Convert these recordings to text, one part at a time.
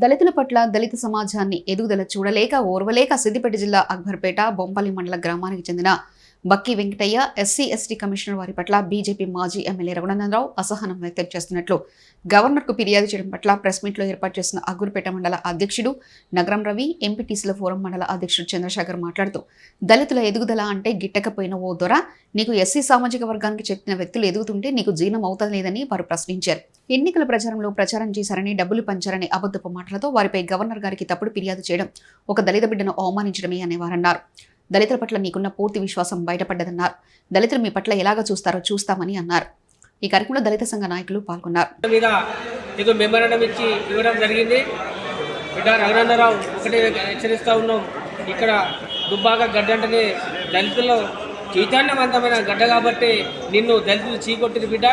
దళితుల పట్ల దళిత సమాజాన్ని ఎదుగుదల చూడలేక ఓర్వలేక సిద్దిపేట జిల్లా అక్బర్పేట బొంపల్లి మండల గ్రామానికి చెందిన బక్కి వెంకటయ్య ఎస్సీ ఎస్టీ కమిషనర్ వారి పట్ల బీజేపీ మాజీ ఎమ్మెల్యే రఘునందనరావు అసహనం వ్యక్తం చేస్తున్నట్లు గవర్నర్కు ఫిర్యాదు చేయడం పట్ల ప్రెస్ మీట్లో ఏర్పాటు చేసిన అక్బర్పేట మండల అధ్యక్షుడు నగరం రవి ఎంపీటీసీల ఫోరం మండల అధ్యక్షుడు చంద్రశేఖర్ మాట్లాడుతూ దళితుల ఎదుగుదల అంటే గిట్టకపోయిన ఓ దొర నీకు ఎస్సీ సామాజిక వర్గానికి చెందిన వ్యక్తులు ఎదుగుతుంటే నీకు జీర్ణం అవుతలేదని వారు ప్రశ్నించారు. ఎన్నికల ప్రచారంలో ప్రచారం చేశారని డబ్బులు పంచారని అబద్ధపు మాటలతో వారిపై గవర్నర్ గారికి తప్పుడు ఫిర్యాదు చేయడం ఒక దళిత బిడ్డను అవమానించడమే అనేవారన్నారు. దళితుల పట్ల నీకున్న పూర్తి విశ్వాసం బయటపడ్డదన్నారు. దళితులు మీ పట్ల ఎలాగ చూస్తారో చూస్తామని అన్నారు. ఈ కార్యక్రమంలో దళిత సంఘ నాయకులు పాల్గొన్నారు. ఇవ్వడం జరిగింది. బిడ్డ రఘునందనరావు ఒకటే హెచ్చరిస్తూ ఉన్నాం, ఇక్కడ దుబ్బాక గడ్డ అంటేనే దళితుల్లో చైతన్యవంతమైన గడ్డ కాబట్టి నిన్ను దళితులు చీకొట్టింది బిడ్డ.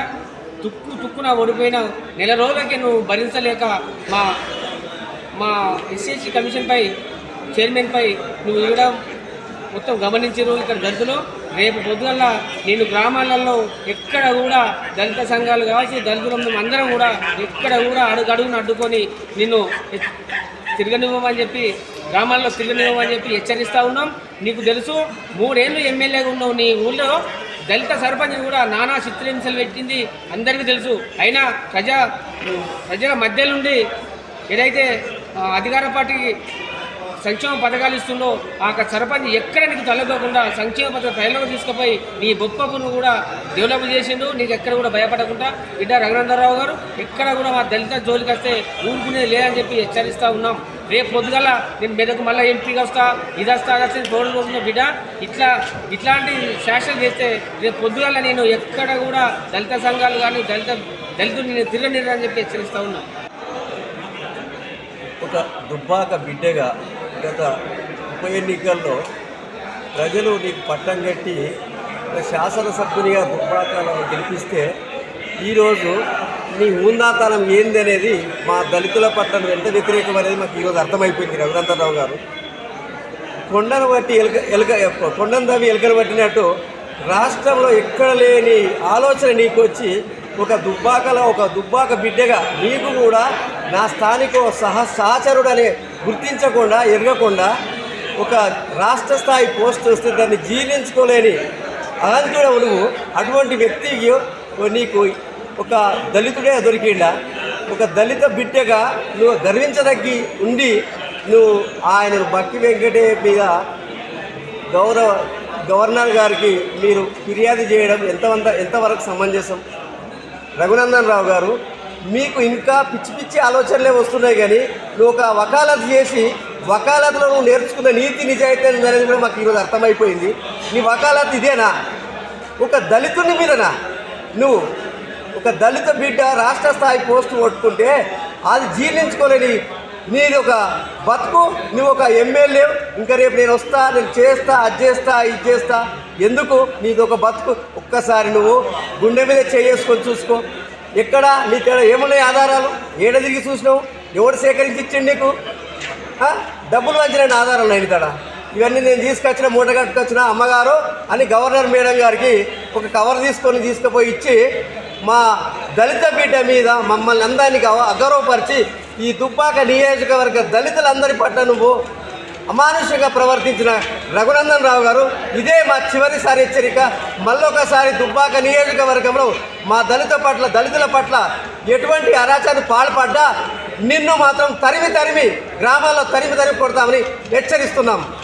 తుక్కున ఓడిపోయిన నెల రోజులకి నువ్వు భరించలేక మా ఎస్సీ కమిషన్పై చైర్మన్పై నువ్వు ఇవ్వడం మొత్తం గమనించారు ఇక్కడ దళితులు. రేపు పొద్దుగల నేను గ్రామాలలో ఎక్కడ కూడా దళిత సంఘాలు కావచ్చు, దళితులు అందరం కూడా ఎక్కడ కూడా అడుగును అడ్డుకొని నిన్ను తిరగనివ్వమని చెప్పి గ్రామాల్లో తిరగనివ్వమని చెప్పి హెచ్చరిస్తూ ఉన్నాం. నీకు తెలుసు 3 ఏళ్ళు ఎమ్మెల్యేగా ఉన్నావు, నీ ఊళ్ళో దళిత సర్పంచ్ కూడా నానా చిత్రహింసలు పెట్టింది అందరికీ తెలుసు. అయినా ప్రజల మధ్య నుండి ఏదైతే అధికార పార్టీకి సంక్షేమ పథకాలు ఇస్తుందో ఆ సర్పంచ్ ఎక్కడ నీకు తలగకుండా సంక్షేమ పథకం ప్రజలకు తీసుకుపోయి నీ గొప్పను కూడా డెవలప్ చేసిండు. నీకు ఎక్కడ కూడా భయపడకుండా బిడ్డ రఘునందనరావు గారు ఎక్కడ కూడా మా దళిత జోలికి వస్తే ఊరుకునేది లేదని చెప్పి హెచ్చరిస్తూ ఉన్నాం. రేపు పొద్దుగల నేను మెదకు మళ్ళీ ఎంపీగా వస్తా ఇది వస్తా తోడు రోజున బిడ్డ ఇట్లాంటి శాసనం చేస్తే రేపు పొద్దుగల నేను ఎక్కడ కూడా దళిత సంఘాలు కానీ దళితులు నేను తిరగనిరని చెప్పి హెచ్చరిస్తూ ఉన్నాం. ఒక దుబ్బాక బిడ్డగా గత ఉప ఎన్నికల్లో ప్రజలు నీకు పట్టం కట్టి శాసనసభ్యునిగా దుబ్బాకలో గెలిపిస్తే ఈరోజు నీ ఊందాతనం ఏంది అనేది మా దళితుల పట్ల ఎంత వ్యతిరేకం అనేది మాకు ఈరోజు అర్థమైపోయింది. రఘునందనరావు గారు కొండను బట్టి కొండను తవ్వి ఎలుకను పట్టినట్టు రాష్ట్రంలో ఎక్కడ లేని ఆలోచన నీకు వచ్చి ఒక దుబ్బాక బిడ్డగా నీకు కూడా నా స్థానిక సహచరుడు అనే గుర్తించకుండా ఎరగకుండా ఒక రాష్ట్ర స్థాయి పోస్ట్ వస్తే దాన్ని జీర్ణించుకోలేని అనంతుడు నువ్వు. అటువంటి వ్యక్తికి నీకు ఒక దళితుడే దొరికిండా? ఒక దళిత బిడ్డగా నువ్వు గర్వించదగ్గి ఉండి నువ్వు ఆయన బక్కి వెంకటయ్య మీద గవర్నర్ గారికి మీరు ఫిర్యాదు చేయడం ఎంతవరకు సమంజసం? రఘునందనరావు గారు, మీకు ఇంకా పిచ్చి ఆలోచనలే వస్తున్నాయి, కానీ నువ్వు ఒక వకాలత్ చేసి వకాలత్లో నువ్వు నేర్చుకున్న నీతి నిజాయితీ అనేది కూడా మాకు ఈరోజు అర్థమైపోయింది. నీ వకాలత్ ఇదేనా? ఒక దళితుని మీదనా? నువ్వు ఒక దళిత బిడ్డ రాష్ట్ర స్థాయి పోస్టు కొట్టుకుంటే అది జీర్ణించుకోలేని నీది ఒక బతుకు. నువ్వు ఒక ఎమ్మెల్యే, ఇంకా రేపు నేను వస్తా, నేను చేస్తా, అది చేస్తా, ఇది చేస్తా, ఎందుకు? నీది ఒక బతుకు. ఒక్కసారి నువ్వు గుండె మీద చేసుకొని చూసుకో. ఎక్కడ నీకు ఏమున్నాయి ఆధారాలు? ఏడ తిరిగి చూసినావు? ఎవడు సేకరించి ఇచ్చిండు నీకు? డబ్బులు వంచిన ఆధారాలు ఉన్నాయి ఇక్కడ. ఇవన్నీ నేను తీసుకొచ్చిన మూట కట్టుకొచ్చిన అమ్మగారు అని గవర్నర్ మేడం గారికి ఒక కవర్ తీసుకుపోయి ఇచ్చి మా దళిత బిడ్డ మీద మమ్మల్ని అందరినీ అగౌరవపరిచి ఈ దుబ్బాక నియోజకవర్గ దళితులందరి పట్ల నువ్వు అమానుషంగా ప్రవర్తించిన రఘునందనరావు గారు, ఇదే మా చివరిసారి హెచ్చరిక. మళ్ళొకసారి దుబ్బాక నియోజకవర్గంలో మా దళితుల పట్ల ఎటువంటి అరాచకానికి పాల్పడ్డా నిన్ను మాత్రం తరిమి గ్రామాల్లో తరిమి కొడతామని హెచ్చరిస్తున్నాం.